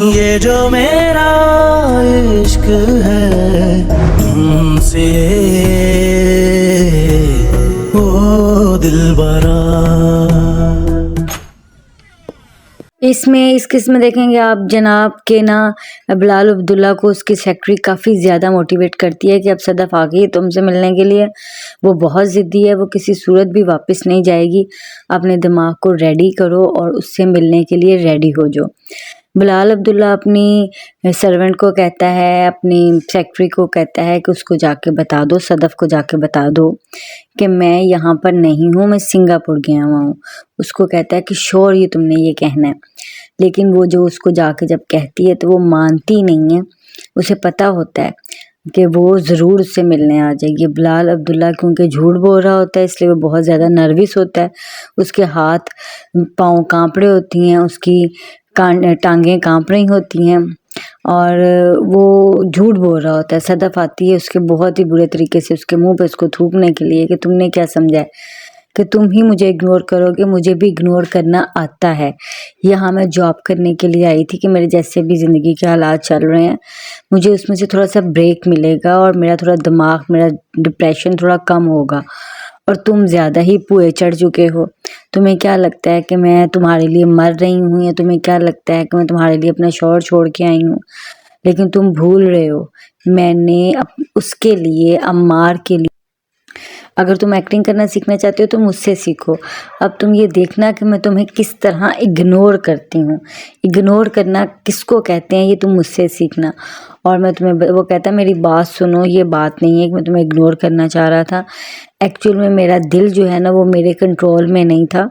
یہ جو میرا عشق ہے تم سے او دلبرا. اس میں اس قسم میں دیکھیں گے آپ جناب کے نا بلال عبداللہ کو اس کی سیکرٹری کافی زیادہ موٹیویٹ کرتی ہے کہ اب صدف آ گئی تم سے ملنے کے لیے. وہ بہت ضدی ہے, وہ کسی صورت بھی واپس نہیں جائے گی. اپنے دماغ کو ریڈی کرو اور اس سے ملنے کے لیے ریڈی ہو جو. بلال عبداللہ اپنی سرونٹ کو کہتا ہے, اپنی سیکرٹری کو کہتا ہے کہ اس کو جا کے بتا دو, صدف کو جا کے بتا دو کہ میں یہاں پر نہیں ہوں, میں سنگاپور گیا ہوا ہوں. اس کو کہتا ہے کہ شور یہ تم نے یہ کہنا ہے. لیکن وہ جو اس کو جا کے جب کہتی ہے تو وہ مانتی نہیں ہے. اسے پتا ہوتا ہے کہ وہ ضرور اس سے ملنے آ جائے گی. بلال عبداللہ کیونکہ جھوٹ بول رہا ہوتا ہے اس لیے وہ بہت زیادہ نروس ہوتا ہے. اس کے ہاتھ پاؤں کانپ رہے ہوتی ہیں, اس کی ٹانگیں کانپ رہی ہوتی ہیں اور وہ جھوٹ بول رہا ہوتا ہے. صدف آتی ہے اس کے بہت ہی برے طریقے سے اس کے منہ پہ اس کو تھوکنے کے لیے کہ تم نے کیا سمجھا ہے کہ تم ہی مجھے اگنور کرو گے, مجھے بھی اگنور کرنا آتا ہے. یہاں میں جاب کرنے کے لیے آئی تھی کہ میرے جیسے بھی زندگی کے حالات چل رہے ہیں مجھے اس میں سے تھوڑا سا بریک ملے گا اور میرا تھوڑا دماغ, میرا ڈپریشن تھوڑا کم ہوگا. اور تم زیادہ ہی پوئے چڑھ چکے ہو. تمہیں کیا لگتا ہے کہ میں تمہارے لیے مر رہی ہوں, یا تمہیں کیا لگتا ہے کہ میں تمہارے لیے اپنا شوہر چھوڑ کے آئی ہوں. لیکن تم بھول رہے ہو میں نے اس کے لیے, عمار کے لیے, اگر تم ایکٹنگ کرنا سیکھنا چاہتے ہو تو مجھ سے سیکھو. اب تم یہ دیکھنا کہ میں تمہیں کس طرح اگنور کرتی ہوں. اگنور کرنا کس کو کہتے ہیں یہ تم مجھ سے سیکھنا. اور میں تمہیں, وہ کہتا ہے میری بات سنو, یہ بات نہیں ہے کہ میں تمہیں اگنور کرنا چاہ رہا تھا. ایکچوئل میں میرا دل جو ہے نا وہ میرے کنٹرول میں نہیں تھا,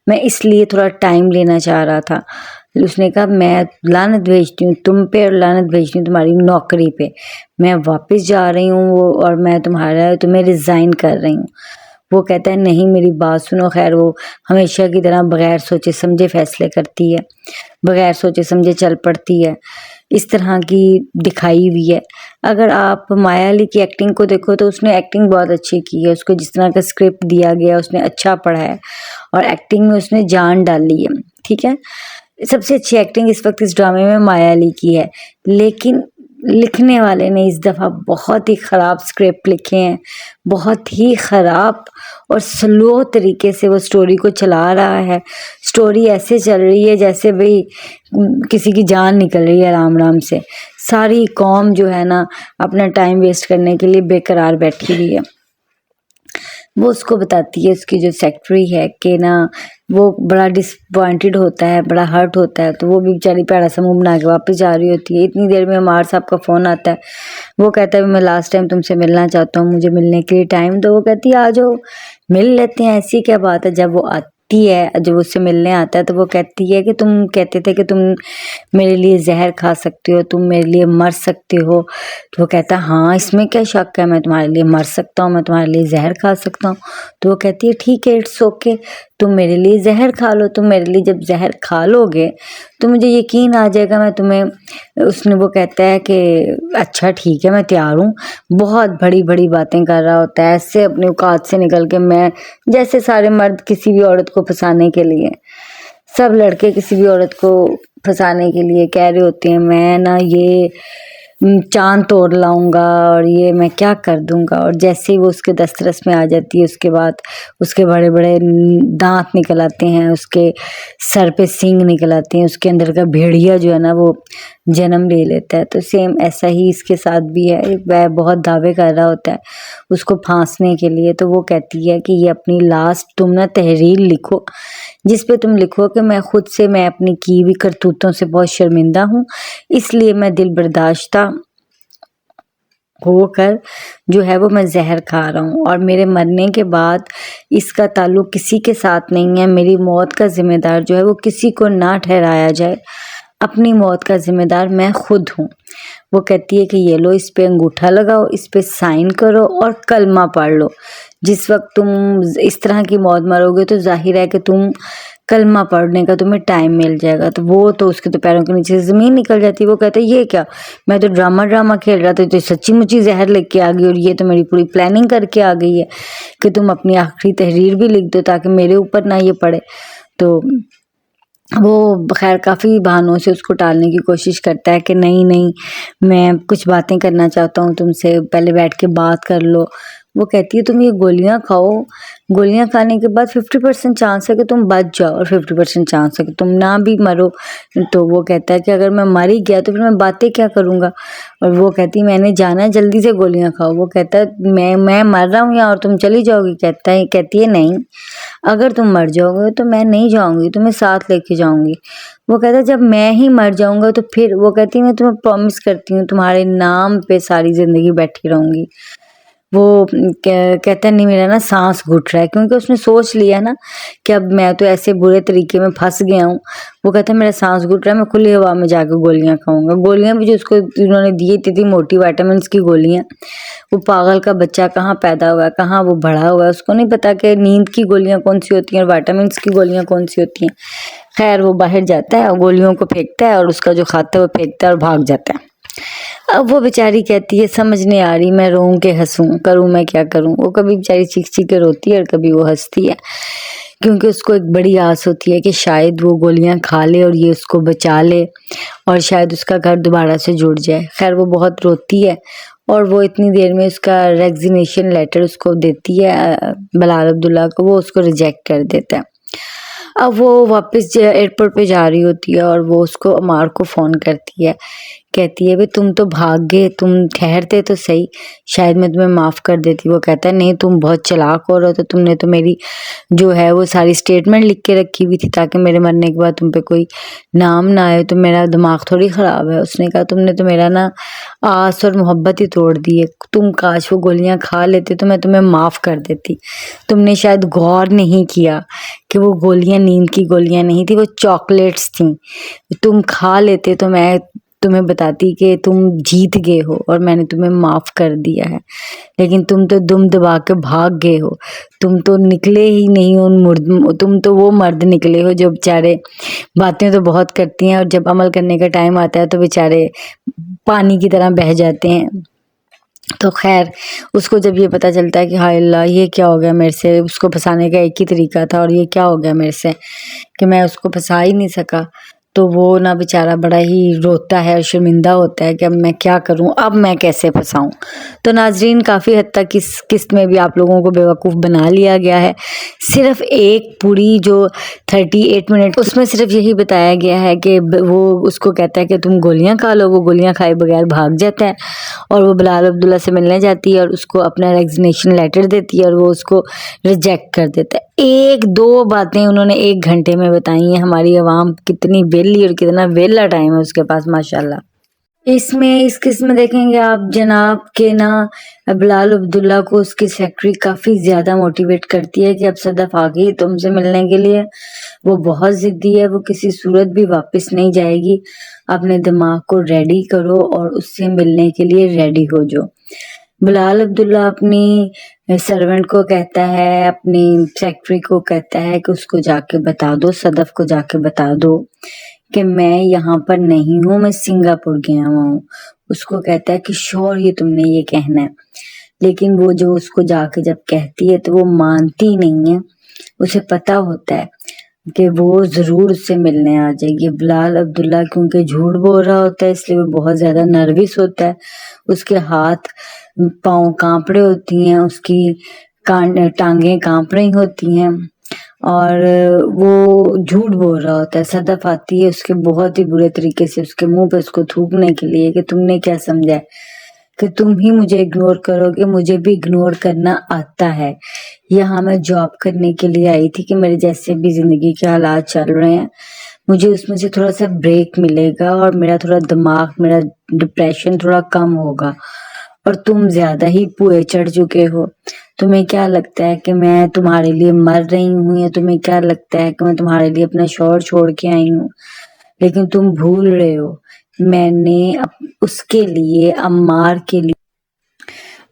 میں اس لیے تھوڑا ٹائم لینا چاہ رہا تھا. اس نے کہا میں لعنت بھیجتی ہوں تم پہ اور لعنت بھیجتی ہوں تمہاری نوکری پہ. میں واپس جا رہی ہوں اور میں تمہیں ریزائن کر رہی ہوں. وہ کہتا ہے نہیں میری بات سنو. خیر وہ ہمیشہ کی طرح بغیر سوچے سمجھے فیصلے کرتی ہے, بغیر سوچے سمجھے چل پڑتی ہے. اس طرح کی دکھائی ہوئی ہے. اگر آپ مایا علی کی ایکٹنگ کو دیکھو تو اس نے ایکٹنگ بہت اچھی کی ہے. اس کو جس طرح کا اسکرپٹ دیا گیا اس نے اچھا پڑھا ہے اور ایکٹنگ میں اس نے جان ڈالی ہے. ٹھیک ہے, سب سے اچھی ایکٹنگ اس وقت اس ڈرامے میں مایا علی کی ہے. لیکن لکھنے والے نے اس دفعہ بہت ہی خراب اسکرپٹ لکھے ہیں, بہت ہی خراب اور سلو طریقے سے وہ سٹوری کو چلا رہا ہے. سٹوری ایسے چل رہی ہے جیسے بھئی کسی کی جان نکل رہی ہے آرام آرام سے. ساری قوم جو ہے نا اپنا ٹائم ویسٹ کرنے کے لیے بے قرار بیٹھی ہوئی ہے. وہ اس کو بتاتی ہے, اس کی جو سیکرٹری ہے, کہ نا وہ بڑا ڈس پوائنٹڈ ہوتا ہے, بڑا ہرٹ ہوتا ہے. تو وہ بھی بیچاری پیڑا سا منہ بنا کے واپس جا رہی ہوتی ہے. اتنی دیر میں عمار صاحب کا فون آتا ہے. وہ کہتا ہے میں لاسٹ ٹائم تم سے ملنا چاہتا ہوں, مجھے ملنے کے لیے ٹائم دو. وہ کہتی ہے آ جاؤ مل لیتے ہیں, ایسی کیا بات ہے. جب وہ آتی ہے, جب اس سے ملنے آتا ہے تو وہ کہتی ہے کہ تم کہتے تھے کہ تم میرے لیے زہر کھا سکتے ہو, تم میرے لیے مر سکتے ہو. تو وہ کہتا ہے ہاں اس میں کیا شک ہے, میں تمہارے لیے مر سکتا ہوں, میں تمہارے لیے زہر کھا سکتا ہوں. تو وہ کہتی ہے ٹھیک ہے اٹس اوکے, تم میرے لیے زہر کھا لو. تم میرے لیے جب زہر کھا لو گے تو مجھے یقین آ جائے گا میں تمہیں. اس نے, وہ کہتا ہے کہ اچھا ٹھیک ہے میں تیار ہوں. بہت بڑی بڑی باتیں کر رہا ہوتا ہے ایسے اپنے اوقات سے نکل کے, میں جیسے سارے مرد کسی بھی عورت کو پھنسانے کے لیے, سب لڑکے کسی بھی عورت کو پھنسانے کے لیے کہہ رہے ہوتے ہیں میں نا یہ چاند توڑ لاؤں گا اور یہ میں کیا کر دوں گا. اور جیسے ہی وہ اس کے دسترس میں آ جاتی ہے اس کے بعد اس کے بڑے بڑے دانت نکل آتے ہیں, اس کے سر پہ سینگ نکل آتے ہیں, اس کے اندر کا بھیڑیا جو ہے نا وہ جنم لے لیتا ہے. تو سیم ایسا ہی اس کے ساتھ بھی ہے. وہ بہت دعوے کر رہا ہوتا ہے اس کو پھانسنے کے لیے. تو وہ کہتی ہے کہ یہ اپنی لاسٹ تم نا تحریر لکھو جس پہ تم لکھو کہ میں خود سے, میں اپنی کی ہوئی کرتوتوں سے بہت شرمندہ ہوں, اس لیے میں دل برداشتہ ہو کر جو ہے وہ میں زہر کھا رہا ہوں. اور میرے مرنے کے بعد اس کا تعلق کسی کے ساتھ نہیں ہے. میری موت کا ذمہ دار جو ہے وہ کسی کو نہ ٹھہرایا جائے, اپنی موت کا ذمہ دار میں خود ہوں. وہ کہتی ہے کہ یہ لو اس پہ انگوٹھا لگاؤ, اس پہ سائن کرو اور کلمہ پڑھ لو. جس وقت تم اس طرح کی موت مرو گے تو ظاہر ہے کہ تم کلمہ پڑھنے کا تمہیں ٹائم مل جائے گا. تو وہ تو اس کے تو پیروں کے نیچے سے زمین نکل جاتی ہے. وہ کہتا ہے یہ کیا, میں تو ڈرامہ کھیل رہا تھا, تو سچی مچی زہر لے کے آ گئی اور یہ تو میری پوری پلاننگ کر کے آ گئی ہے کہ تم اپنی آخری تحریر بھی لکھ دو تاکہ میرے اوپر نہ یہ پڑے. تو وہ خیر کافی بہانوں سے اس کو ٹالنے کی کوشش کرتا ہے کہ نہیں نہیں میں کچھ باتیں کرنا چاہتا ہوں تم سے، پہلے بیٹھ کے بات کر لو۔ وہ کہتی ہے تم یہ گولیاں کھاؤ، گولیاں کھانے کے بعد 50% چانس ہے کہ تم بچ جاؤ اور 50% چانس ہے کہ تم نہ بھی مرو۔ تو وہ کہتا ہے کہ اگر میں مر ہی گیا تو پھر میں باتیں کیا کروں گا؟ اور وہ کہتی میں نے جانا ہے، جلدی سے گولیاں کھاؤ۔ وہ کہتا ہے میں مر رہا ہوں یہاں اور تم چلی جاؤ گی؟ کہتی ہے نہیں، اگر تم مر جاؤ گے تو میں نہیں جاؤں گی، تمہیں ساتھ لے کے جاؤں گی۔ وہ کہتا ہے جب میں ہی مر جاؤں گا تو پھر؟ وہ کہتی ہے میں تمہیں پرومس کرتی ہوں تمہارے نام پہ ساری زندگی بیٹھی رہوں گی۔ وہ کہتا ہے نہیں میرا نا سانس گھٹ رہا ہے، کیونکہ اس نے سوچ لیا نا کہ اب میں تو ایسے برے طریقے میں پھنس گیا ہوں۔ وہ کہتا ہے میرا سانس گھٹ رہا ہے، میں کھلی ہوا میں جا کے گولیاں کھاؤں گا۔ گولیاں بھی جو اس کو انہوں نے دی تھی موٹی وائٹامنس کی گولیاں۔ وہ پاگل کا بچہ کہاں پیدا ہوا ہے، کہاں وہ بڑا ہوا ہے، اس کو نہیں پتا کہ نیند کی گولیاں کون سی ہوتی ہیں اور وائٹامنس کی گولیاں کون سی ہوتی ہیں۔ خیر وہ باہر جاتا ہے اور گولیوں کو پھینکتا ہے اور اس کا جو کھاتا ہے وہ پھینکتا ہے اور بھاگ جاتا ہے۔ اب وہ بیچاری کہتی ہے سمجھ نہیں آ رہی میں روؤں کہ ہنسوں، کروں میں کیا کروں۔ وہ کبھی بیچاری چیخ چیخ کے روتی ہے اور کبھی وہ ہنستی ہے، کیونکہ اس کو ایک بڑی آس ہوتی ہے کہ شاید وہ گولیاں کھا لے اور یہ اس کو بچا لے اور شاید اس کا گھر دوبارہ سے جڑ جائے۔ خیر وہ بہت روتی ہے اور وہ اتنی دیر میں اس کا ریزگنیشن لیٹر اس کو دیتی ہے بلال عبداللہ کو، وہ اس کو ریجیکٹ کر دیتا ہے۔ اب وہ واپس ایئرپورٹ پہ جا رہی ہوتی ہے اور وہ اس کو عمار کو فون کرتی ہے، کہتی ہے تم تو بھاگ گئے، تم ٹھہرتے تو صحیح، شاید میں تمہیں معاف کر دیتی۔ وہ کہتا ہے نہیں تم بہت چلاک ہو رہے ہو، تم نے تو میری جو ہے وہ ساری سٹیٹمنٹ لکھ کے رکھی ہوئی تھی تاکہ میرے مرنے کے بعد تم پہ کوئی نام نہ آئے، تو میرا دماغ تھوڑی خراب ہے۔ اس نے کہا تم نے تو میرا نا آس اور محبت ہی توڑ دی ہے، تم کاش وہ گولیاں کھا لیتے تو میں تمہیں معاف کر دیتی۔ تم نے شاید غور نہیں کیا کہ وہ گولیاں نیند کی گولیاں نہیں تھی، وہ چاکلیٹس تھیں۔ تم کھا لیتے تو میں تمہیں بتاتی کہ تم جیت گئے ہو اور میں نے تمہیں معاف کر دیا ہے، لیکن تم تو دم دبا کے بھاگ گئے ہو، تم تو نکلے ہی نہیں، تم تو وہ مرد نکلے ہو جو بیچارے باتیں تو بہت کرتی ہیں اور جب عمل کرنے کا ٹائم آتا ہے تو بیچارے پانی کی طرح بہہ جاتے ہیں۔ تو خیر اس کو جب یہ پتا چلتا ہے کہ ہائے اللہ یہ کیا ہو گیا میرے سے، اس کو پھنسانے کا ایک ہی طریقہ تھا اور یہ کیا ہو گیا میرے سے کہ میں اس کو پھنسا ہی نہیں سکا، تو وہ نا بیچارہ بڑا ہی روتا ہے اور شرمندہ ہوتا ہے کہ اب میں کیا کروں، اب میں کیسے پھنساؤں۔ تو ناظرین کافی حد تک اس قسط میں بھی آپ لوگوں کو بیوقوف بنا لیا گیا ہے۔ صرف ایک پوری جو 38 منٹ اس میں صرف یہی بتایا گیا ہے کہ وہ اس کو کہتا ہے کہ تم گولیاں کھا لو، وہ گولیاں کھائے بغیر بھاگ جاتا ہے اور وہ بلال عبداللہ سے ملنے جاتی ہے اور اس کو اپنا ریزگنیشن لیٹر دیتی ہے اور وہ اس کو ریجیکٹ کر دیتا ہے۔ ایک دو باتیں انہوں نے 1 گھنٹے میں بتائی ہیں۔ ہماری عوام کتنی ویلی اور کتنا ویلا ٹائم ہے اس کے پاس ماشاءاللہ۔ اس قسم میں دیکھیں گے آپ جناب کے نا بلال عبداللہ کو اس کی سیکرٹری کافی زیادہ موٹیویٹ کرتی ہے کہ اب صدف آ گئی تم سے ملنے کے لیے، وہ بہت ضدی ہے، وہ کسی صورت بھی واپس نہیں جائے گی، اپنے دماغ کو ریڈی کرو اور اس سے ملنے کے لیے ریڈی ہو جو۔ بلال عبداللہ اپنی سرونٹ کو کہتا ہے، اپنی سیکرٹری کو کہتا ہے کہ اس کو جا کے بتا دو، صدف کو جا کے بتا دو کہ میں یہاں پر نہیں ہوں، میں سنگاپور گیا ہوا ہوں۔ اس کو کہتا ہے کہ شور یہ تم نے یہ کہنا ہے، لیکن وہ جو اس کو جا کے جب کہتی ہے تو وہ مانتی نہیں ہے، اسے پتا ہوتا ہے کہ وہ ضرور اس سے ملنے آ جائے گی۔ بلال عبداللہ کیونکہ جھوٹ بول رہا ہوتا ہے اس لیے وہ بہت زیادہ نروس ہوتا ہے، اس کے ہاتھ پاؤں کانپ رہے ہوتی ہیں، اس کی ٹانگیں کانپ رہی ہوتی ہیں اور وہ جھوٹ بول رہا ہوتا ہے۔ صدف آتی ہے اس کے بہت ہی برے طریقے سے اس کے منہ پہ اس کو تھوکنے کے لیے کہ تم نے کیا سمجھا ہے کہ تم ہی مجھے اگنور کرو گے، مجھے بھی اگنور کرنا آتا ہے، یہاں میں جاب کرنے کے لیے آئی تھی کہ میرے جیسے بھی زندگی کے حالات چل رہے ہیں مجھے اس میں سے تھوڑا سا بریک ملے گا اور میرا تھوڑا دماغ، میرا ڈپریشن تھوڑا کم ہوگا، اور تم زیادہ ہی پوئے چڑھ چکے ہو۔ تمہیں کیا لگتا ہے کہ میں تمہارے لیے مر رہی ہوں، یا تمہیں کیا لگتا ہے کہ میں تمہارے لیے اپنا شوہر چھوڑ کے آئی ہوں؟ لیکن تم بھول رہے ہو میں نے اس کے لیے، عمار کے لیے،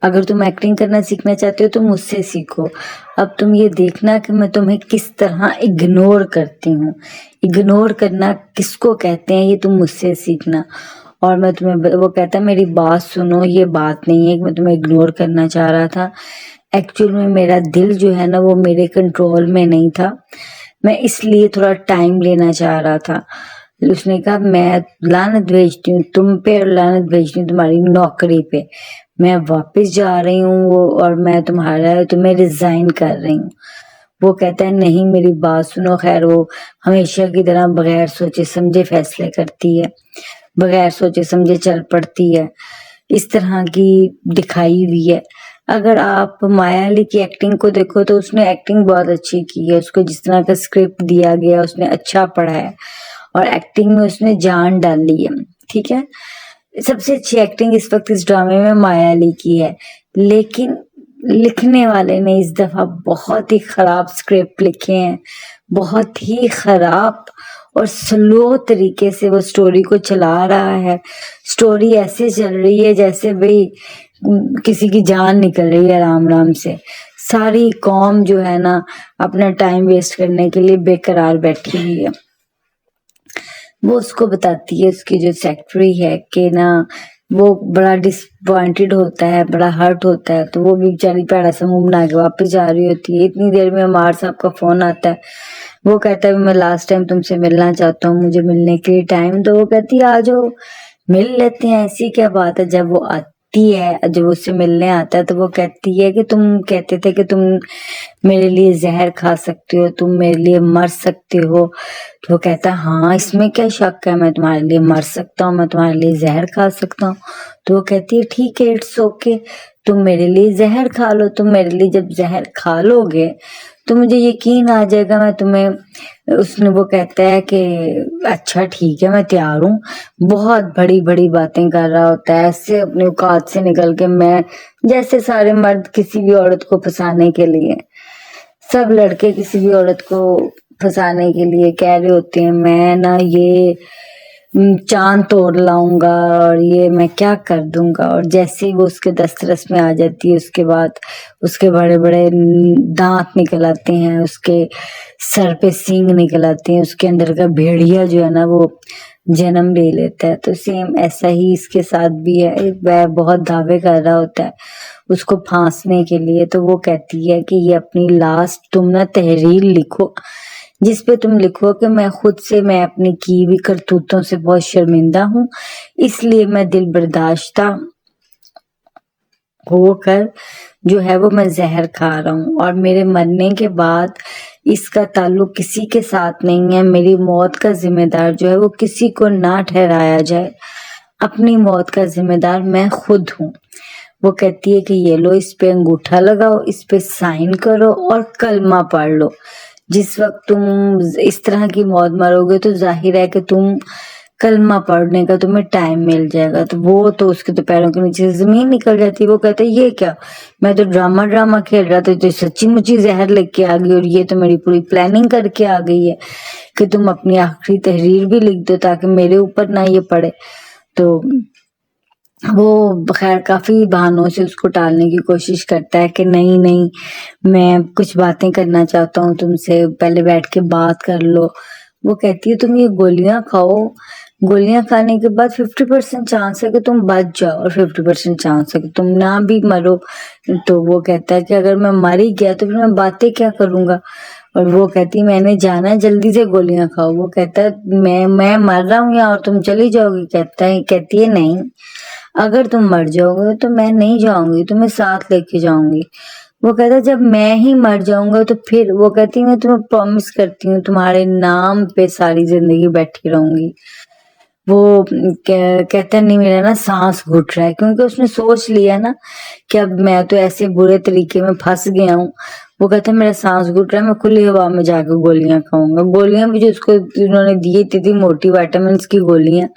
اگر تم ایکٹنگ کرنا سیکھنا چاہتے ہو تو مجھ سے سیکھو۔ اب تم یہ دیکھنا کہ میں تمہیں کس طرح اگنور کرتی ہوں، اگنور کرنا کس کو کہتے ہیں یہ تم مجھ سے سیکھنا۔ اور میں تمہیں، وہ کہتا ہے میری بات سنو، یہ بات نہیں ہے کہ میں تمہیں اگنور کرنا چاہ رہا تھا، ایکچوئل میں میرا دل جو ہے نا وہ میرے کنٹرول میں نہیں تھا، میں اس لیے تھوڑا ٹائم لینا چاہ رہا تھا. اس نے کہا میں لعنت بھیجتی ہوں تم پہ اور لعنت بھیجتی ہوں تمہاری نوکری پہ, میں واپس جا رہی ہوں اور میں تمہیں ریزائن کر رہی ہوں. وہ کہتا ہے نہیں میری بات سنو. خیر وہ ہمیشہ کی طرح بغیر سوچے سمجھے فیصلے کرتی ہے, بغیر سوچے سمجھے چل پڑتی ہے, اس طرح کی دکھائی ہوئی ہے. اگر آپ مایا علی کی ایکٹنگ کو دیکھو تو اس نے ایکٹنگ بہت اچھی کی ہے, اس کو جس طرح کا اسکرپٹ دیا گیا اس نے اچھا پڑھا ہے اور ایکٹنگ میں اس نے جان ڈالی ہے. ٹھیک ہے, سب سے اچھی ایکٹنگ اس وقت اس ڈرامے میں مایا علی کی ہے, لیکن لکھنے والے نے اس دفعہ بہت ہی خراب اسکرپٹ لکھے ہیں, بہت ہی خراب اور سلو طریقے سے وہ سٹوری کو چلا رہا ہے. سٹوری ایسے چل رہی ہے جیسے بھئی کسی کی جان نکل رہی ہے رام رام سے. ساری قوم جو ہے نا اپنا ٹائم ویسٹ کرنے کے لیے بے قرار بیٹھی ہوئی ہے. وہ اس کو بتاتی ہے اس کی جو سیکٹری ہے کہ نا وہ بڑا ڈسپوائنٹڈ ہوتا ہے, بڑا ہرٹ ہوتا ہے, تو وہ بھی بیچاری پیڑا سا منہ بنا کے واپس جا رہی ہوتی ہے. اتنی دیر میں عمار صاحب کا فون آتا ہے, وہ کہتا ہے میں لاسٹ ٹائم تم سے ملنا چاہتا ہوں, مجھے ملنے کے لیے ٹائم دو. وہ کہتی ہے آ جاؤ مل لیتے ہیں, ایسی کیا بات ہے. جب وہ آتی ہے, جب اس سے ملنے آتا ہے تو وہ کہتی ہے کہ تم کہتے تھے کہ تم میرے لیے زہر کھا سکتے ہو, تم میرے لیے مر سکتے ہو. تو وہ کہتا ہے ہاں اس میں کیا شک ہے, میں تمہارے لیے مر سکتا ہوں, میں تمہارے لیے زہر کھا سکتا ہوں. تو وہ کہتی ہے ٹھیک ہے اٹس اوکے, تم میرے لیے زہر کھا لو. تم میرے لیے جب زہر کھا لو گے تو مجھے یقین آ جائے گا میں تمہیں. اس نے وہ کہتا ہے کہ اچھا ٹھیک ہے میں تیار ہوں. بہت بڑی بڑی باتیں کر رہا ہوتا ہے ایسے اپنے اوقات سے نکل کے, میں جیسے سارے مرد کسی بھی عورت کو پھنسانے کے لیے, سب لڑکے کسی بھی عورت کو پھنسانے کے لیے کہہ رہے ہوتے ہیں میں نا یہ چاند توڑ لاؤں گا اور یہ میں کیا کر دوں گا. اور جیسے ہی وہ اس کے دسترس میں آ جاتی ہے اس کے بعد اس کے بڑے بڑے دانت نکل آتے ہیں, اس کے سر پہ سینگ نکل آتے ہیں, اس کے اندر کا بھیڑیا جو ہے نا وہ جنم لے لیتا ہے. تو سیم ایسا ہی اس کے ساتھ بھی ہے, وہ بہت دعوے کر رہا ہوتا ہے اس کو پھانسنے کے لیے. تو وہ کہتی ہے کہ یہ اپنی لاسٹ تم نا تحریر لکھو جس پہ تم لکھو کہ میں خود سے میں اپنی کی ہوئی کرتوتوں سے بہت شرمندہ ہوں, اس لیے میں دل برداشتہ ہو کر جو ہے وہ میں زہر کھا رہا ہوں, اور میرے مرنے کے بعد اس کا تعلق کسی کے ساتھ نہیں ہے. میری موت کا ذمہ دار جو ہے وہ کسی کو نہ ٹھہرایا جائے, اپنی موت کا ذمہ دار میں خود ہوں. وہ کہتی ہے کہ یہ لو اس پہ انگوٹھا لگاؤ, اس پہ سائن کرو اور کلمہ پڑھ لو. جس وقت تم اس طرح کی موت مرو گے تو ظاہر ہے کہ تم کلمہ پڑھنے کا تمہیں ٹائم مل جائے گا. تو وہ تو اس کے تو پیروں کے نیچے زمین نکل جاتی. وہ کہتا ہے یہ کیا, میں تو ڈرامہ کھیل رہا تھا, تو سچی مچی زہر لے کے آ گئی, اور یہ تو میری پوری پلاننگ کر کے آ گئی ہے کہ تم اپنی آخری تحریر بھی لکھ دو تاکہ میرے اوپر نہ یہ پڑے. تو وہ خیر کافی بہانوں سے اس کو ٹالنے کی کوشش کرتا ہے کہ نہیں میں کچھ باتیں کرنا چاہتا ہوں تم سے, پہلے بیٹھ کے بات کر لو. وہ کہتی ہے تم یہ گولیاں کھاؤ, گولیاں کھانے کے بعد 50% چانس ہے کہ تم بچ جاؤ اور 50% چانس ہے کہ تم نہ بھی مرو. تو وہ کہتا ہے کہ اگر میں مر ہی گیا تو پھر میں باتیں کیا کروں گا. اور وہ کہتی میں نے جانا ہے, جلدی سے گولیاں کھاؤ. وہ کہتا ہے میں مر رہا ہوں یا اور تم چلی جاؤ گی. کہتی ہے نہیں, اگر تم مر جاؤ گے تو میں نہیں جاؤں گی, تمہیں ساتھ لے کے جاؤں گی. وہ کہتا ہے جب میں ہی مر جاؤں گا تو پھر. وہ کہتی میں تمہیں پرومس کرتی ہوں تمہارے نام پہ ساری زندگی بیٹھی رہوں گی. وہ کہتا ہے نہیں میرا نا سانس گھٹ رہا ہے, کیونکہ اس نے سوچ لیا نا کہ اب میں تو ایسے برے طریقے میں پھنس گیا ہوں. وہ کہتا ہے میرا سانس گھٹ رہا ہے, میں کھلی ہوا میں جا کے گولیاں کھاؤں گا. گولیاں بھی جو اس کو انہوں نے دی تھی موٹی وائٹامنس کی گولیاں.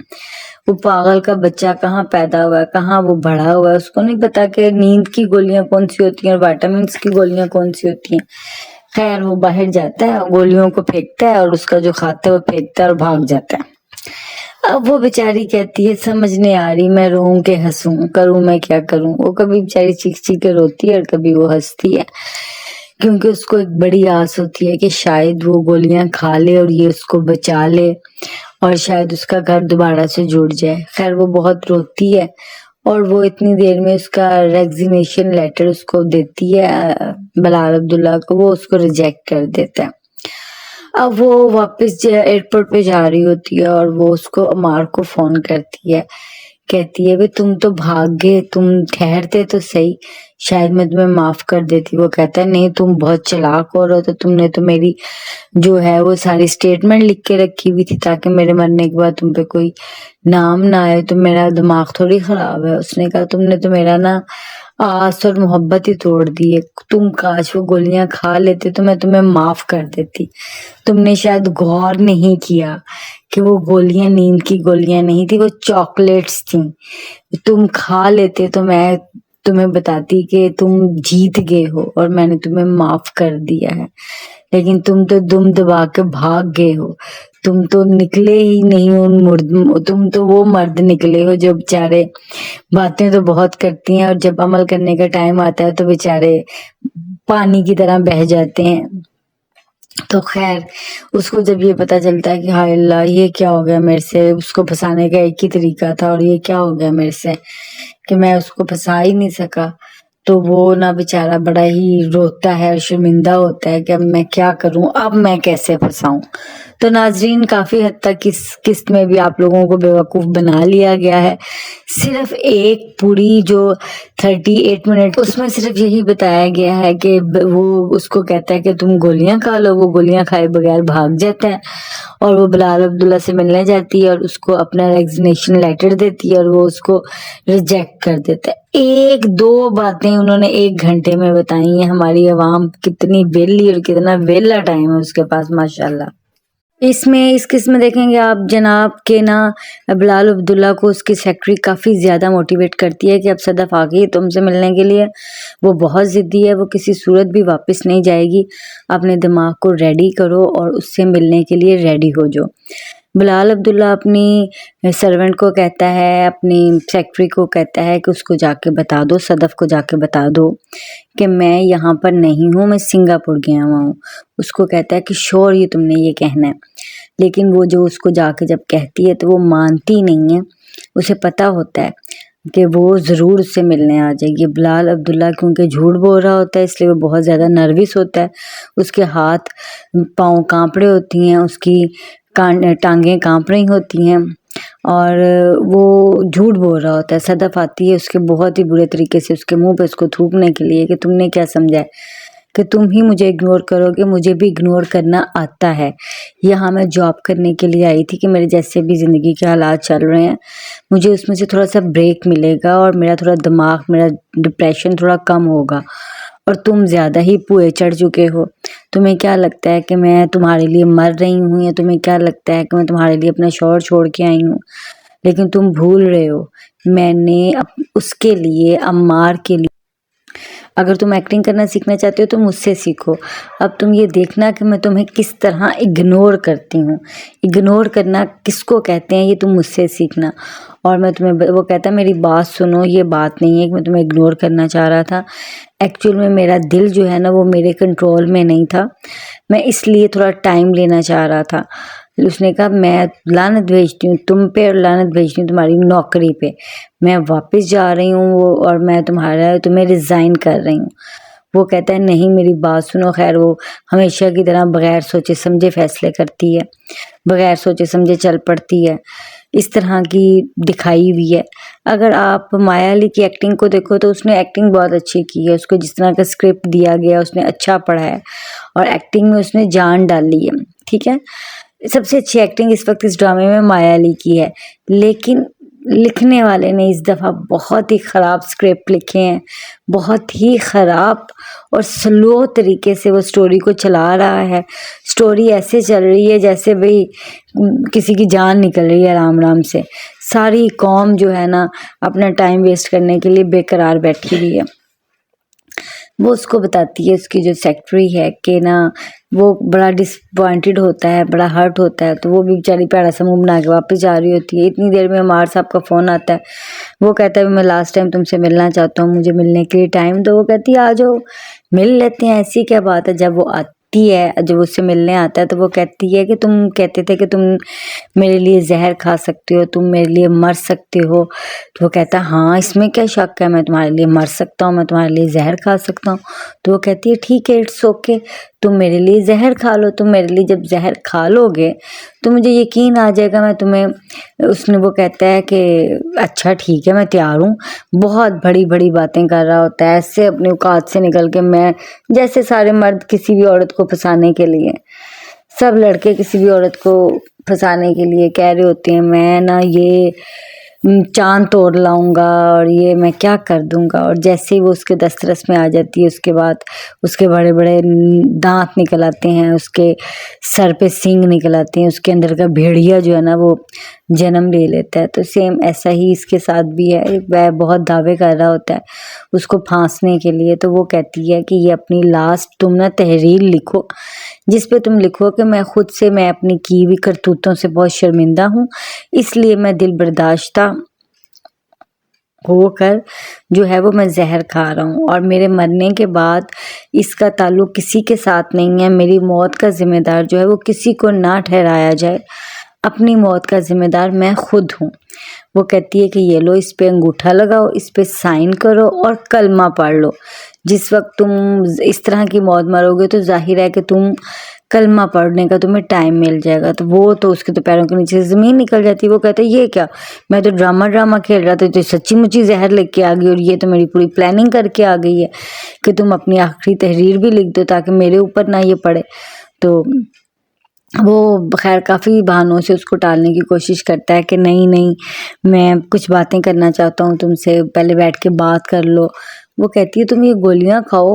وہ پاگل کا بچہ کہاں پیدا ہوا ہے, کہاں وہ بڑا ہوا ہے, اس کو نہیں پتا کہ نیند کی گولیاں کون سی ہوتی ہیں اور وائٹامنس کی گولیاں کون سی ہوتی ہیں. خیر وہ باہر جاتا ہے, گولیوں کو پھینکتا ہے اور اس کا جو کھاتا ہے وہ پھینکتا ہے اور بھاگ جاتا ہے. اب وہ بیچاری کہتی ہے سمجھ نہیں آ رہی میں روؤں کہ ہنسوں, کروں میں کیا کروں. وہ کبھی بیچاری چیخ چیخ کے روتی ہے اور کبھی وہ ہنستی ہے, کیونکہ اس کو ایک بڑی آس ہوتی ہے کہ شاید وہ گولیاں کھا لے اور یہ اس کو بچا لے اور شاید اس کا گھر دوبارہ سے جڑ جائے. خیر وہ بہت روتی ہے اور وہ اتنی دیر میں اس کا ریزگنیشن لیٹر اس کو دیتی ہے بلال عبداللہ کو, وہ اس کو ریجیکٹ کر دیتا ہے. اب وہ واپس ایئرپورٹ پہ جا رہی ہوتی ہے اور وہ اس کو عمار کو فون کرتی ہے، کہتی ہے تم تو بھاگ گئے، تم ٹھہرتے تو صحیح، شاید میں تمہیں معاف کر دیتی۔ وہ کہتا ہے نہیں، تم بہت چلاک ہو رہے ہو، تو تم نے تو میری جو ہے وہ ساری اسٹیٹمنٹ لکھ کے رکھی ہوئی تھی تاکہ میرے مرنے کے بعد تم پہ کوئی نام نہ آئے، تو میرا دماغ تھوڑی خراب ہے۔ اس نے کہا تم نے تو میرا نا آس اور محبت ہی توڑ دی ہے، تم کاش وہ گولیاں کھا لیتے تو میں تمہیں معاف کر دیتی۔ تم نے شاید غور نہیں کیا کہ وہ گولیاں نیند کی گولیاں نہیں تھی، وہ چاکلیٹس تھیں، تم کھا لیتے تو میں تمہیں بتاتی کہ تم جیت گئے ہو اور میں نے تمہیں معاف کر دیا ہے، لیکن تم تو دم دبا کے بھاگ گئے ہو، تم تو نکلے ہی نہیں، تم تو وہ مرد نکلے ہو جو بیچارے باتیں تو بہت کرتی ہیں اور جب عمل کرنے کا ٹائم آتا ہے تو بیچارے پانی کی طرح بہہ جاتے ہیں۔ تو خیر اس کو جب یہ پتا چلتا ہے کہ ہائے اللہ یہ کیا ہو گیا میرے سے، اس کو پھنسانے کا ایک ہی طریقہ تھا اور یہ کیا ہو گیا میرے سے کہ میں اس کو پھنسا ہی نہیں سکا، تو وہ نا بیچارہ بڑا ہی روتا ہے اور شرمندہ ہوتا ہے کہ اب میں کیا کروں، اب میں کیسے پھنساؤں۔ تو ناظرین کافی حد تک اس قسط میں بھی آپ لوگوں کو بیوقوف بنا لیا گیا ہے۔ صرف ایک پوری جو 38 منٹ اس میں صرف یہی بتایا گیا ہے کہ وہ اس کو کہتا ہے کہ تم گولیاں کھا لو، وہ گولیاں کھائے بغیر بھاگ جاتا ہے اور وہ بلال عبداللہ سے ملنے جاتی ہے اور اس کو اپنا ریزگنیشن لیٹر دیتی ہے اور وہ اس کو ریجیکٹ کر دیتا ہے۔ ایک دو باتیں انہوں نے 1 گھنٹے میں بتائی ہیں۔ ہماری عوام کتنی ویلی اور کتنا ویلا ٹائم ہے اس کے پاس ماشاءاللہ۔ اس قسط میں دیکھیں گے آپ جناب کے نا بلال عبداللہ کو اس کی سیکرٹری کافی زیادہ موٹیویٹ کرتی ہے کہ اب صدف آ گئی تم سے ملنے کے لیے، وہ بہت ضدی ہے، وہ کسی صورت بھی واپس نہیں جائے گی، اپنے دماغ کو ریڈی کرو اور اس سے ملنے کے لیے ریڈی ہو جو۔ بلال عبداللہ اپنی سرونٹ کو کہتا ہے، اپنی سیکرٹری کو کہتا ہے کہ اس کو جا کے بتا دو، صدف کو جا کے بتا دو کہ میں یہاں پر نہیں ہوں، میں سنگاپور گیا ہوا ہوں۔ اس کو کہتا ہے کہ شور یہ تم نے یہ کہنا ہے، لیکن وہ جو اس کو جا کے جب کہتی ہے تو وہ مانتی نہیں ہے، اسے پتا ہوتا ہے کہ وہ ضرور اس سے ملنے آ جائے گی۔ بلال عبداللہ کیونکہ جھوٹ بول رہا ہوتا ہے اس لیے وہ بہت زیادہ نروس ہوتا ہے، اس کے ہاتھ پاؤں کانپ رہے ہوتی ہیں، اس کی ٹانگیں کانپ رہی ہوتی ہیں اور وہ جھوٹ بول رہا ہوتا ہے۔ صدف آتی ہے اس کے بہت ہی برے طریقے سے اس کے منہ پہ اس کو تھوکنے کے لیے کہ تم نے کیا سمجھا ہے کہ تم ہی مجھے اگنور کرو گے، مجھے بھی اگنور کرنا آتا ہے، یہاں میں جاب کرنے کے لیے آئی تھی کہ میرے جیسے بھی زندگی کے حالات چل رہے ہیں مجھے اس میں سے تھوڑا سا بریک ملے گا اور میرا تھوڑا دماغ، میرا ڈپریشن تھوڑا کم ہوگا، اور تم زیادہ ہی پوئے چڑھ چکے ہو۔ تمہیں کیا لگتا ہے کہ میں تمہارے لیے مر رہی ہوں، یا تمہیں کیا لگتا ہے کہ میں تمہارے لیے اپنا شوہر چھوڑ کے آئی ہوں؟ لیکن تم بھول رہے ہو میں نے اس کے لیے، عمار کے لیے، اگر تم ایکٹنگ کرنا سیکھنا چاہتے ہو تو مجھ سے سیکھو۔ اب تم یہ دیکھنا کہ میں تمہیں کس طرح اگنور کرتی ہوں، اگنور کرنا کس کو کہتے ہیں یہ تم مجھ سے سیکھنا۔ اور میں تمہیں، وہ کہتا ہے میری بات سنو، یہ بات نہیں ہے کہ میں تمہیں اگنور کرنا چاہ رہا تھا، ایکچوئل میں میرا دل جو ہے نا وہ میرے کنٹرول میں نہیں تھا، میں اس لیے تھوڑا ٹائم لینا چاہ رہا تھا۔ اس نے کہا میں لعنت بھیجتی ہوں تم پہ اور لعنت بھیجتی ہوں تمہاری نوکری پہ، میں واپس جا رہی ہوں اور میں تمہیں ریزائن کر رہی ہوں۔ وہ کہتا ہے نہیں میری بات سنو۔ خیر وہ ہمیشہ کی طرح بغیر سوچے سمجھے فیصلے کرتی ہے، بغیر سوچے سمجھے چل پڑتی ہے، اس طرح کی دکھائی ہوئی ہے۔ اگر آپ مایا علی کی ایکٹنگ کو دیکھو تو اس نے ایکٹنگ بہت اچھی کی ہے، اس کو جس طرح کا اسکرپٹ دیا گیا اس نے اچھا پڑھا ہے اور ایکٹنگ میں اس نے جان ڈالی ہے، ٹھیک ہے۔ سب سے اچھی ایکٹنگ اس وقت اس ڈرامے میں مایا علی کی ہے، لیکن لکھنے والے نے اس دفعہ بہت ہی خراب اسکرپٹ لکھے ہیں، بہت ہی خراب اور سلو طریقے سے وہ سٹوری کو چلا رہا ہے۔ سٹوری ایسے چل رہی ہے جیسے بھئی کسی کی جان نکل رہی ہے آرام آرام سے، ساری قوم جو ہے نا اپنا ٹائم ویسٹ کرنے کے لیے بے قرار بیٹھی ہوئی ہے۔ وہ اس کو بتاتی ہے، اس کی جو سیکرٹری ہے کہ نا وہ بڑا ڈسپوائنٹڈ ہوتا ہے، بڑا ہرٹ ہوتا ہے، تو وہ بھی بیچاری پیڑا سا منہ بنا کے واپس جا رہی ہوتی ہے۔ اتنی دیر میں عمار صاحب کا فون آتا ہے، وہ کہتا ہے میں لاسٹ ٹائم تم سے ملنا چاہتا ہوں، مجھے ملنے کے لیے ٹائم دو۔ وہ کہتی ہے آ جاؤ مل لیتے ہیں، ایسی کیا بات ہے۔ جب وہ کہتی ہے جب اس سے ملنے آتا ہے تو وہ کہتی ہے کہ تم کہتے تھے کہ تم میرے لیے زہر کھا سکتے ہو, تم میرے لیے مر سکتے ہو. تو وہ کہتا ہے ہاں اس میں کیا شک ہے, میں تمہارے لیے مر سکتا ہوں, میں تمہارے لیے زہر کھا سکتا ہوں. تو وہ کہتی ہے ٹھیک ہے اٹس اوکے, تم میرے لیے زہر کھا لو, تم میرے لیے جب زہر کھا لو گے تو مجھے یقین آ جائے گا میں تمہیں. وہ کہتا ہے کہ اچھا ٹھیک ہے میں تیار ہوں. بہت بڑی بڑی باتیں کر رہا ہوتا ہے ایسے اپنے اوقات سے نکل کے, میں جیسے سارے مرد کسی بھی عورت کو پھنسانے کے لیے, سب لڑکے کسی بھی عورت کو پھنسانے کے لیے کہہ رہے ہوتے ہیں میں نا یہ چاند توڑ لاؤں گا اور یہ میں کیا کر دوں گا. اور جیسے ہی وہ اس کے دسترس میں آ جاتی ہے اس کے بعد اس کے بڑے بڑے دانت نکل آتے ہیں, اس کے سر پہ سینگ نکل آتے ہیں, اس کے اندر کا بھیڑیا جو ہے نا وہ جنم لے لیتا ہے. تو سیم ایسا ہی اس کے ساتھ بھی ہے, وہ بہت دعوے کر رہا ہوتا ہے اس کو پھانسنے کے لیے. تو وہ کہتی ہے کہ یہ اپنی لاسٹ تم نا تحریر لکھو جس پہ تم لکھو کہ میں خود سے میں اپنی کی ہوئی کرتوتوں سے بہت شرمندہ ہوں, اس لیے میں دل برداشتہ ہو کر جو ہے وہ میں زہر کھا رہا ہوں, اور میرے مرنے کے بعد اس کا تعلق کسی کے ساتھ نہیں ہے. میری موت کا ذمہ دار جو ہے وہ کسی کو نہ ٹھہرایا جائے, اپنی موت کا ذمہ دار میں خود ہوں. وہ کہتی ہے کہ یہ لو اس پہ انگوٹھا لگاؤ, اس پہ سائن کرو اور کلمہ پڑھ لو. جس وقت تم اس طرح کی موت مرو گے تو ظاہر ہے کہ تم کلمہ پڑھنے کا تمہیں ٹائم مل جائے گا. تو وہ تو اس کے تو پیروں کے نیچے سے زمین نکل جاتی. وہ کہتا ہے یہ کیا, میں تو ڈرامہ کھیل رہا تھا, تو سچی مچی زہر لے کے آ گئی, اور یہ تو میری پوری پلاننگ کر کے آ گئی ہے کہ تم اپنی آخری تحریر بھی لکھ دو تاکہ میرے اوپر نہ یہ پڑے. تو وہ خیر کافی بہانوں سے اس کو ٹالنے کی کوشش کرتا ہے کہ نہیں میں کچھ باتیں کرنا چاہتا ہوں تم سے, پہلے بیٹھ کے بات کر لو. وہ کہتی ہے تم یہ گولیاں کھاؤ,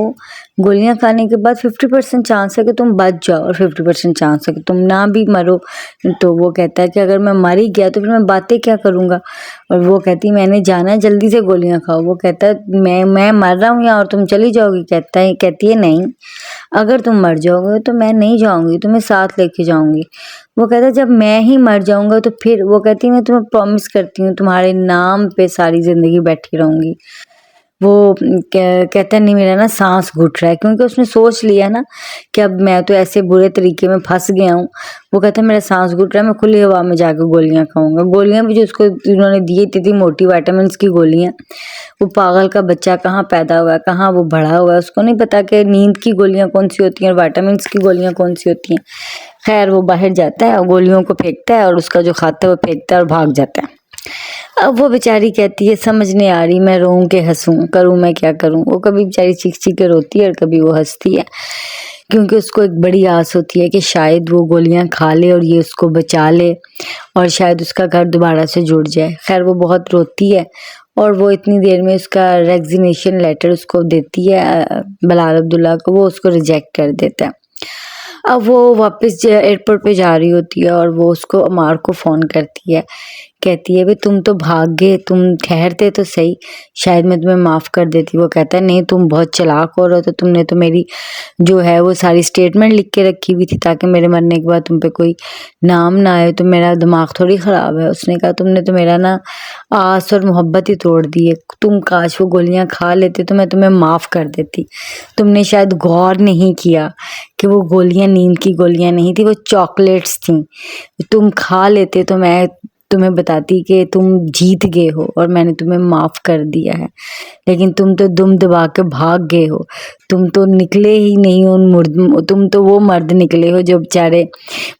گولیاں کھانے کے بعد 50% چانس ہے کہ تم بچ جاؤ اور 50% چانس ہے کہ تم نہ بھی مرو. تو وہ کہتا ہے کہ اگر میں مر ہی گیا تو پھر میں باتیں کیا کروں گا. اور وہ کہتی ہے میں نے جانا ہے, جلدی سے گولیاں کھاؤ. وہ کہتا ہے میں مر رہا ہوں یہاں اور تم چلی جاؤ گی. کہتی ہے نہیں, اگر تم مر جاؤ گے تو میں نہیں جاؤں گی, تمہیں ساتھ لے کے جاؤں گی. وہ کہتا ہے جب میں ہی مر جاؤں گا تو پھر. وہ کہتی ہے میں تمہیں پرومس کرتی ہوں تمہارے نام پہ ساری زندگی بیٹھی رہوں گی. وہ کہتا ہے نہیں میرا نا سانس گھٹ رہا ہے, کیونکہ اس نے سوچ لیا نا کہ اب میں تو ایسے برے طریقے میں پھنس گیا ہوں. وہ کہتا ہے میرا سانس گھٹ رہا ہے, میں کھلی ہوا میں جا کے گولیاں کھاؤں گا. گولیاں بھی جو اس کو انہوں نے دی تھی موٹی وائٹامنس کی گولیاں. وہ پاگل کا بچہ کہاں پیدا ہوا ہے, کہاں وہ بڑا ہوا ہے, اس کو نہیں پتا کہ نیند کی گولیاں کون سی ہوتی ہیں اور وائٹامنس کی گولیاں کون سی ہوتی ہیں. خیر وہ باہر جاتا ہے اور گولیوں کو پھینکتا ہے, اور اس کا جو کھاتا ہے وہ پھینکتا ہے اور بھاگ جاتا ہے. اب وہ بیچاری کہتی ہے سمجھ نہیں آ رہی, میں روؤں کہ ہنسوں, کروں میں کیا کروں. وہ کبھی بیچاری چیخ چیخ کے روتی ہے اور کبھی وہ ہنستی ہے, کیونکہ اس کو ایک بڑی آس ہوتی ہے کہ شاید وہ گولیاں کھا لے اور یہ اس کو بچا لے اور شاید اس کا گھر دوبارہ سے جڑ جائے. خیر وہ بہت روتی ہے اور وہ اتنی دیر میں اس کا ریگزینیشن لیٹر اس کو دیتی ہے بلال عبداللہ کو. وہ اس کو ریجیکٹ کر دیتا ہے. اب وہ واپس ایئرپورٹ پہ جا رہی ہوتی ہے اور وہ اس کو عمار کو فون کرتی ہے, کہتی ہے بھئی تم تو بھاگ گئے, تم ٹھہرتے تو صحیح, شاید میں تمہیں معاف کر دیتی. وہ کہتا ہے نہیں تم بہت چلاک ہو رہے ہو, تم نے تو میری جو ہے وہ ساری سٹیٹمنٹ لکھ کے رکھی ہوئی تھی تاکہ میرے مرنے کے بعد تم پہ کوئی نام نہ آئے, تو میرا دماغ تھوڑی خراب ہے. اس نے کہا تم نے تو میرا نا آس اور محبت ہی توڑ دی ہے, تم کاش وہ گولیاں کھا لیتے تو میں تمہیں معاف کر دیتی. تم نے شاید غور نہیں کیا کہ وہ گولیاں نیند کی گولیاں نہیں تھی, وہ چاکلیٹس تھیں. تم کھا لیتے تو میں تمہیں بتاتی کہ تم جیت گئے ہو اور میں نے تمہیں معاف کر دیا ہے, لیکن تم تو دم دبا کے بھاگ گئے ہو. تم تو نکلے ہی نہیں, تم تو وہ مرد نکلے ہو جو بیچارے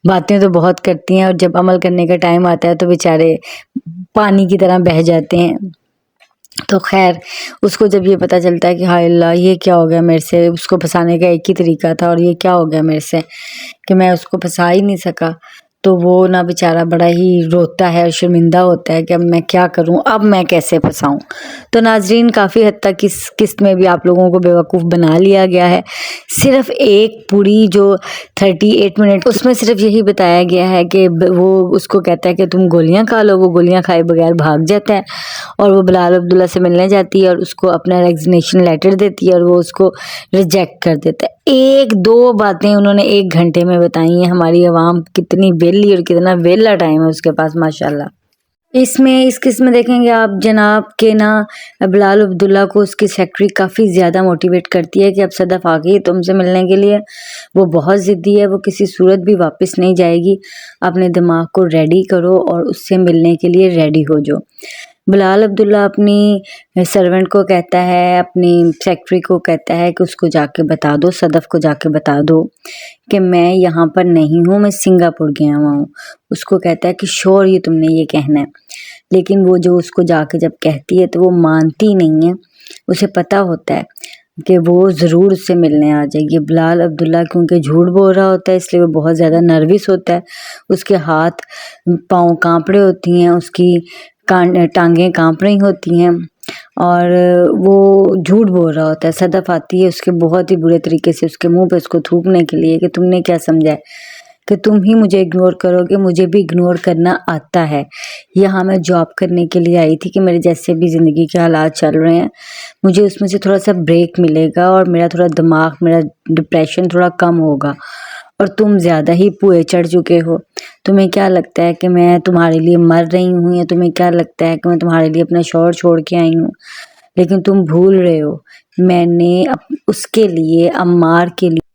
باتیں تو بہت کرتی ہیں اور جب عمل کرنے کا ٹائم آتا ہے تو بیچارے پانی کی طرح بہہ جاتے ہیں. تو خیر اس کو جب یہ پتا چلتا ہے کہ ہائے اللہ یہ کیا ہو گیا میرے سے, اس کو پھنسانے کا ایک ہی طریقہ تھا اور یہ کیا ہو گیا میرے سے کہ میں اس کو پھنسا ہی نہیں سکا, تو وہ نا بیچارہ بڑا ہی روتا ہے اور شرمندہ ہوتا ہے کہ اب میں کیا کروں, اب میں کیسے پھنساؤں. تو ناظرین کافی حد تک اس قسط میں بھی آپ لوگوں کو بیوقوف بنا لیا گیا ہے. صرف ایک پوری جو 38 منٹ اس میں صرف یہی بتایا گیا ہے کہ وہ اس کو کہتا ہے کہ تم گولیاں کھا لو. وہ گولیاں کھائے بغیر بھاگ جاتا ہے اور وہ بلال عبداللہ سے ملنے جاتی ہے اور اس کو اپنا ریگزینیشن لیٹر دیتی ہے اور وہ اس کو ریجیکٹ کر دیتا ہے. ایک دو باتیں انہوں نے 1 گھنٹے میں بتائی ہیں. ہماری عوام کتنی ویلی اور کتنا ویلا ٹائم ہے اس کے پاس ماشاءاللہ. اس میں اس قسم میں دیکھیں گے آپ جناب کے نا بلال عبداللہ کو اس کی سیکرٹری کافی زیادہ موٹیویٹ کرتی ہے کہ اب صدف آ گئی تم سے ملنے کے لیے. وہ بہت ضدی ہے, وہ کسی صورت بھی واپس نہیں جائے گی. اپنے دماغ کو ریڈی کرو اور اس سے ملنے کے لیے ریڈی ہو جو. بلال عبداللہ اپنی سرونٹ کو کہتا ہے, اپنی سیکرٹری کو کہتا ہے کہ اس کو جا کے بتا دو, صدف کو جا کے بتا دو کہ میں یہاں پر نہیں ہوں, میں سنگاپور گیا ہوا ہوں. اس کو کہتا ہے کہ شور یہ تم نے یہ کہنا ہے. لیکن وہ جو اس کو جا کے جب کہتی ہے تو وہ مانتی نہیں ہے. اسے پتا ہوتا ہے کہ وہ ضرور اس سے ملنے آ جائے گی. بلال عبداللہ کیونکہ جھوٹ بول رہا ہوتا ہے اس لیے وہ بہت زیادہ نروس ہوتا ہے. اس کے ہاتھ پاؤں کانپ رہے ہوتی ہیں, اس کی ٹانگیں کانپ رہی ہوتی ہیں اور وہ جھوٹ بول رہا ہوتا ہے. صدف آتی ہے اس کے بہت ہی برے طریقے سے اس کے منہ پہ اس کو تھوکنے کے لیے کہ تم نے کیا سمجھا ہے کہ تم ہی مجھے اگنور کرو گے, مجھے بھی اگنور کرنا آتا ہے. یہاں میں جاب کرنے کے لیے آئی تھی کہ میرے جیسے بھی زندگی کے حالات چل رہے ہیں مجھے اس میں سے تھوڑا سا بریک ملے گا اور میرا تھوڑا دماغ, میرا ڈپریشن تھوڑا کم ہوگا. اور تم زیادہ ہی پوئے چڑھ چکے ہو. تمہیں کیا لگتا ہے کہ میں تمہارے لیے مر رہی ہوں, یا تمہیں کیا لگتا ہے کہ میں تمہارے لیے اپنا شوہر چھوڑ کے آئی ہوں. لیکن تم بھول رہے ہو میں نے اس کے لیے, عمار کے لیے,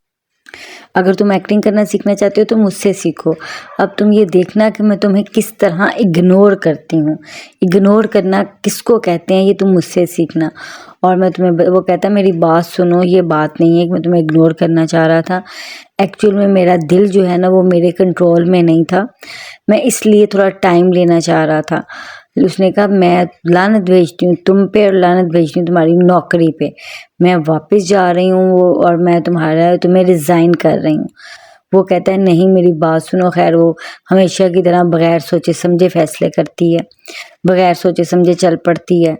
اگر تم ایکٹنگ کرنا سیکھنا چاہتے ہو تو مجھ سے سیکھو. اب تم یہ دیکھنا کہ میں تمہیں کس طرح اگنور کرتی ہوں. اگنور کرنا کس کو کہتے ہیں یہ تم مجھ سے سیکھنا. اور میں تمہیں, وہ کہتا ہے میری بات سنو, یہ بات نہیں ہے کہ میں تمہیں اگنور کرنا چاہ رہا تھا. ایکچوئل میں میرا دل جو ہے نا وہ میرے کنٹرول میں نہیں تھا, میں اس لیے تھوڑا ٹائم لینا چاہ رہا تھا. اس نے کہا میں لعنت بھیجتی ہوں تم پہ اور لعنت بھیجتی ہوں تمہاری نوکری پہ. میں واپس جا رہی ہوں اور میں تمہیں ریزائن کر رہی ہوں. وہ کہتا ہے نہیں میری بات سنو. خیر وہ ہمیشہ کی طرح بغیر سوچے سمجھے فیصلے کرتی ہے, بغیر سوچے سمجھے چل پڑتی ہے.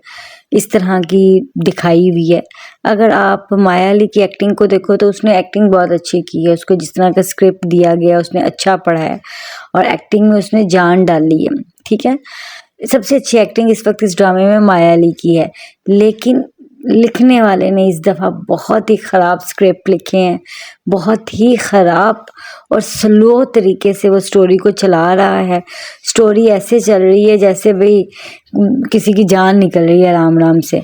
اس طرح کی دکھائی ہوئی ہے. اگر آپ مایا علی کی ایکٹنگ کو دیکھو تو اس نے ایکٹنگ بہت اچھی کی ہے. اس کو جس طرح کا اسکرپٹ دیا گیا اس نے اچھا پڑھا ہے اور ایکٹنگ میں اس نے جان ڈالی ہے. ٹھیک ہے, سب سے اچھی ایکٹنگ اس وقت اس ڈرامے میں مایا علی کی ہے. لیکن لکھنے والے نے اس دفعہ بہت ہی خراب اسکرپٹ لکھے ہیں, بہت ہی خراب اور سلو طریقے سے وہ سٹوری کو چلا رہا ہے. سٹوری ایسے چل رہی ہے جیسے بھئی کسی کی جان نکل رہی ہے آرام آرام سے.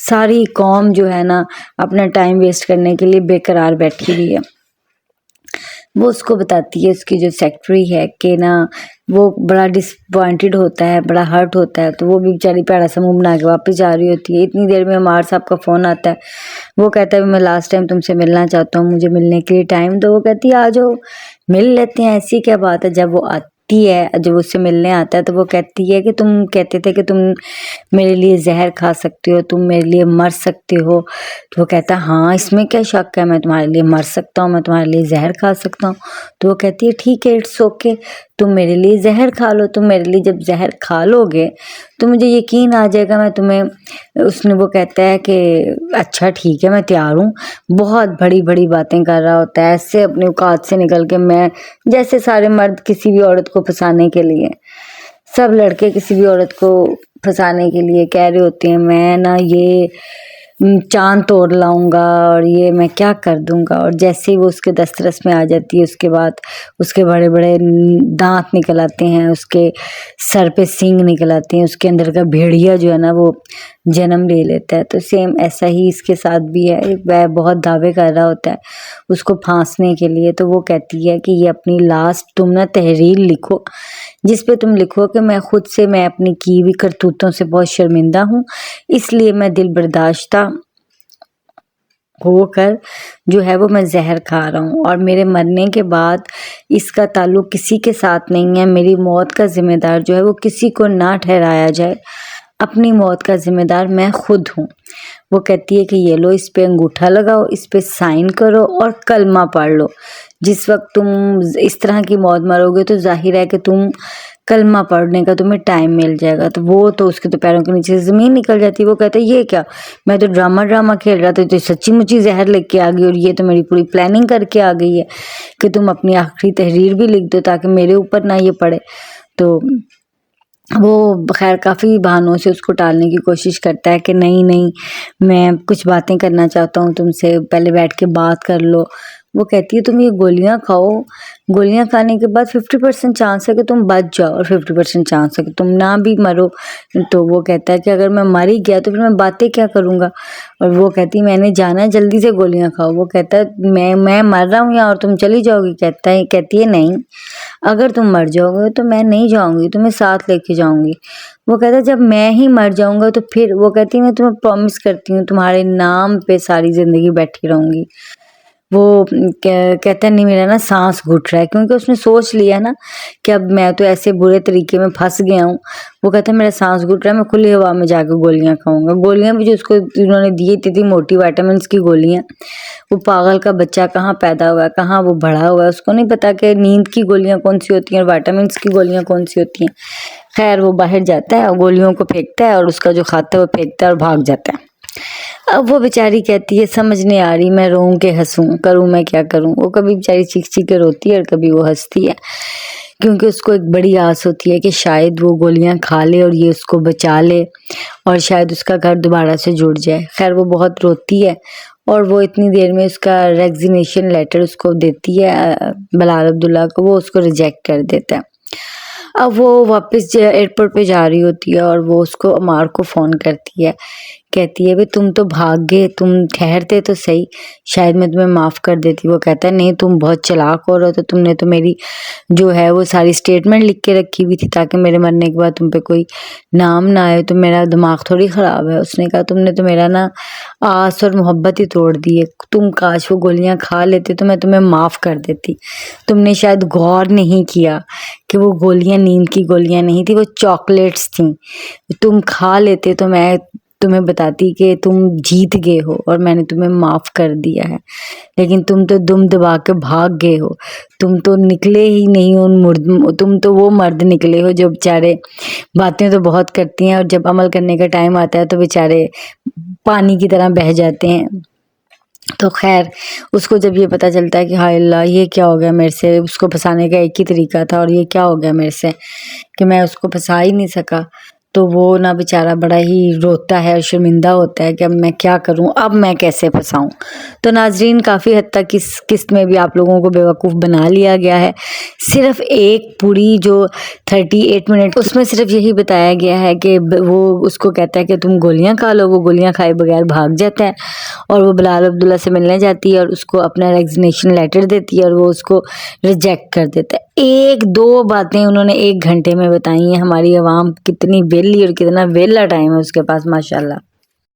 ساری قوم جو ہے نا اپنا ٹائم ویسٹ کرنے کے لیے بے قرار بیٹھی ہوئی ہے. وہ اس کو بتاتی ہے, اس کی جو سیکرٹری ہے, کہ نا وہ بڑا ڈسپوائنٹڈ ہوتا ہے, بڑا ہرٹ ہوتا ہے. تو وہ بھی بیچاری پیڑا سا منہ بنا کے واپس جا رہی ہوتی ہے. اتنی دیر میں عمار صاحب کا فون آتا ہے. وہ کہتا ہے میں لاسٹ ٹائم تم سے ملنا چاہتا ہوں, مجھے ملنے کے لیے ٹائم دو. وہ کہتی ہے آ جاؤ مل لیتے ہیں, ایسی کیا بات ہے. جب وہ آتی ہے, جب اس سے ملنے آتا ہے تو وہ کہتی ہے کہ تم کہتے تھے کہ تم میرے لیے زہر کھا سکتے ہو, تم میرے لیے مر سکتے ہو. تو وہ کہتا ہے ہاں اس میں کیا شک ہے, میں تمہارے لیے مر سکتا ہوں, میں تمہارے لیے زہر کھا سکتا ہوں. تو وہ کہتی ہے ٹھیک ہے اٹس اوکے, تم میرے لیے زہر کھا لو. تم میرے لیے جب زہر کھا لو گے تو مجھے یقین آ جائے گا میں تمہیں. اس نے, وہ کہتا ہے کہ اچھا ٹھیک ہے میں تیار ہوں. بہت بڑی بڑی باتیں کر رہا ہوتا ہے ایسے اپنے اوقات سے نکل کے, میں جیسے سارے مرد کسی بھی عورت کو پھنسانے کے لیے, سب لڑکے کسی بھی عورت کو پھنسانے کے لیے کہہ رہے ہوتے ہیں میں نا یہ چاند توڑ لاؤں گا اور یہ میں کیا کر دوں گا. اور جیسے ہی وہ اس کے دسترس میں آ جاتی ہے اس کے بعد اس کے بڑے بڑے دانت نکل آتے ہیں, اس کے سر پہ سینگ نکل آتے ہیں, اس کے اندر کا بھیڑیا جو ہے نا وہ جنم لے لیتا ہے. تو سیم ایسا ہی اس کے ساتھ بھی ہے. وہ بہت دعوے کر رہا ہوتا ہے اس کو پھانسنے کے لیے. تو وہ کہتی ہے کہ یہ اپنی لاسٹ تم نا تحریر لکھو جس پہ تم لکھو کہ میں خود سے, میں اپنی کی ہوئی کرتوتوں سے بہت شرمندہ ہوں, اس لیے میں دل برداشتہ ہو کر جو ہے وہ میں زہر کھا رہا ہوں. اور میرے مرنے کے بعد اس کا تعلق کسی کے ساتھ نہیں ہے. میری موت کا ذمہ دار جو ہے وہ کسی کو نہ ٹھہرایا جائے, اپنی موت کا ذمہ دار میں خود ہوں. وہ کہتی ہے کہ یہ لو, اس پہ انگوٹھا لگاؤ, اس پہ سائن کرو اور کلمہ پڑھ لو. جس وقت تم اس طرح کی موت مرو گے تو ظاہر ہے کہ تم کلمہ پڑھنے کا تمہیں ٹائم مل جائے گا. تو وہ تو اس کے تو پیروں کے نیچے سے زمین نکل جاتی. وہ کہتا ہے یہ کیا, میں تو ڈرامہ کھیل رہا تھا, تو سچی مچی زہر لے کے آ گئی, اور یہ تو میری پوری پلاننگ کر کے آ گئی ہے کہ تم اپنی آخری تحریر بھی لکھ دو تاکہ میرے اوپر نہ یہ پڑے. تو وہ خیر کافی بہانوں سے اس کو ٹالنے کی کوشش کرتا ہے کہ نہیں میں کچھ باتیں کرنا چاہتا ہوں تم سے, پہلے بیٹھ کے بات کر لو. وہ کہتی ہے تم یہ گولیاں کھاؤ, گولیاں کھانے کے بعد 50% چانس ہے کہ تم بچ جاؤ اور 50% چانس ہے کہ تم نہ بھی مرو. تو وہ کہتا ہے کہ اگر میں مر ہی گیا تو پھر میں باتیں کیا کروں گا. اور وہ کہتی ہے میں نے جانا ہے, جلدی سے گولیاں کھاؤ. وہ کہتا ہے میں مر رہا ہوں یہاں اور تم چلی جاؤ گی. کہتی ہے نہیں, اگر تم مر جاؤ گے تو میں نہیں جاؤں گی, تمہیں ساتھ لے کے جاؤں گی. وہ کہتا ہے جب میں ہی مر جاؤں گا تو پھر. وہ کہتی ہے میں تمہیں پرومس کرتی ہوں تمہارے نام پہ ساری زندگی بیٹھی رہوں گی. وہ کہتا ہے نہیں میرا نا سانس گھٹ رہا ہے, کیونکہ اس نے سوچ لیا نا کہ اب میں تو ایسے برے طریقے میں پھنس گیا ہوں. وہ کہتا ہے میرا سانس گھٹ رہا ہے, میں کھلی ہوا میں جا کے گولیاں کھاؤں گا. گولیاں بھی جو اس کو انہوں نے دی تھی موٹی وائٹامنس کی گولیاں. وہ پاگل کا بچہ کہاں پیدا ہوا ہے, کہاں وہ بڑا ہوا ہے, اس کو نہیں پتا کہ نیند کی گولیاں کون سی ہوتی ہیں اور وائٹامنس کی گولیاں کون سی ہوتی ہیں. خیر وہ باہر جاتا ہے, گولیوں کو پھینکتا ہے اور اس کا جو کھاتا ہے وہ پھینکتا ہے اور بھاگ جاتا ہے. اب وہ بیچاری کہتی ہے سمجھ نہیں آ رہی میں روؤں کہ ہنسوں, کروں میں کیا کروں. وہ کبھی بیچاری چیخ چیخ کے روتی ہے اور کبھی وہ ہنستی ہے, کیونکہ اس کو ایک بڑی آس ہوتی ہے کہ شاید وہ گولیاں کھا لے اور یہ اس کو بچا لے اور شاید اس کا گھر دوبارہ سے جڑ جائے. خیر وہ بہت روتی ہے اور وہ اتنی دیر میں اس کا ریزگنیشن لیٹر اس کو دیتی ہے بلال عبداللہ کو. وہ اس کو ریجیکٹ کر دیتا ہے. اب وہ واپس ایئرپورٹ پہ جا رہی ہوتی ہے اور وہ اس کو عمار کو فون کرتی ہے, کہتی ہے تم تو بھاگ گئے, تم ٹھہرتے تو صحیح, شاید میں تمہیں معاف کر دیتی. وہ کہتا ہے نہیں تم بہت چلاک ہو رہے, تو تم نے تو میری جو ہے وہ ساری اسٹیٹمنٹ لکھ کے رکھی ہوئی تھی تاکہ میرے مرنے کے بعد تم پہ کوئی نام نہ آئے, تو میرا دماغ تھوڑی خراب ہے. اس نے کہا تم نے تو میرا نا آس اور محبت ہی توڑ دی ہے, تم کاش وہ گولیاں کھا لیتے تو میں تمہیں معاف کر دیتی. تم نے شاید غور نہیں کیا کہ وہ گولیاں نیند کی گولیاں نہیں تھی, وہ چاکلیٹس تھیں. تم کھا لیتے تو میں تمہیں بتاتی کہ تم جیت گئے ہو اور میں نے تمہیں معاف کر دیا ہے, لیکن تم تو دم دبا کے بھاگ گئے ہو. تم تو نکلے ہی نہیں, تم تو وہ مرد نکلے ہو جو بیچارے باتیں تو بہت کرتی ہیں اور جب عمل کرنے کا ٹائم آتا ہے تو بیچارے پانی کی طرح بہہ جاتے ہیں. تو خیر اس کو جب یہ پتا چلتا ہے کہ ہائے اللہ یہ کیا ہو گیا میرے سے, اس کو پھنسانے کا ایک ہی طریقہ تھا اور یہ کیا ہو گیا میرے سے کہ میں اس کو پھنسا ہی نہیں سکا, تو وہ نا بیچارہ بڑا ہی روتا ہے اور شرمندہ ہوتا ہے کہ اب میں کیا کروں, اب میں کیسے پھنساؤں. تو ناظرین کافی حد تک اس قسط میں بھی آپ لوگوں کو بیوقوف بنا لیا گیا ہے. صرف ایک پوری جو 38 منٹ اس میں صرف یہی بتایا گیا ہے کہ وہ اس کو کہتا ہے کہ تم گولیاں کھا لو. وہ گولیاں کھائے بغیر بھاگ جاتا ہے اور وہ بلال عبداللہ سے ملنے جاتی ہے اور اس کو اپنا ریزگنیشن لیٹر دیتی ہے اور وہ اس کو ریجیکٹ کر دیتا ہے. ایک دو باتیں انہوں نے 1 گھنٹے میں بتائی ہیں. ہماری عوام کتنی ویلی اور کتنا ویلا ٹائم ہے اس کے پاس ماشاءاللہ.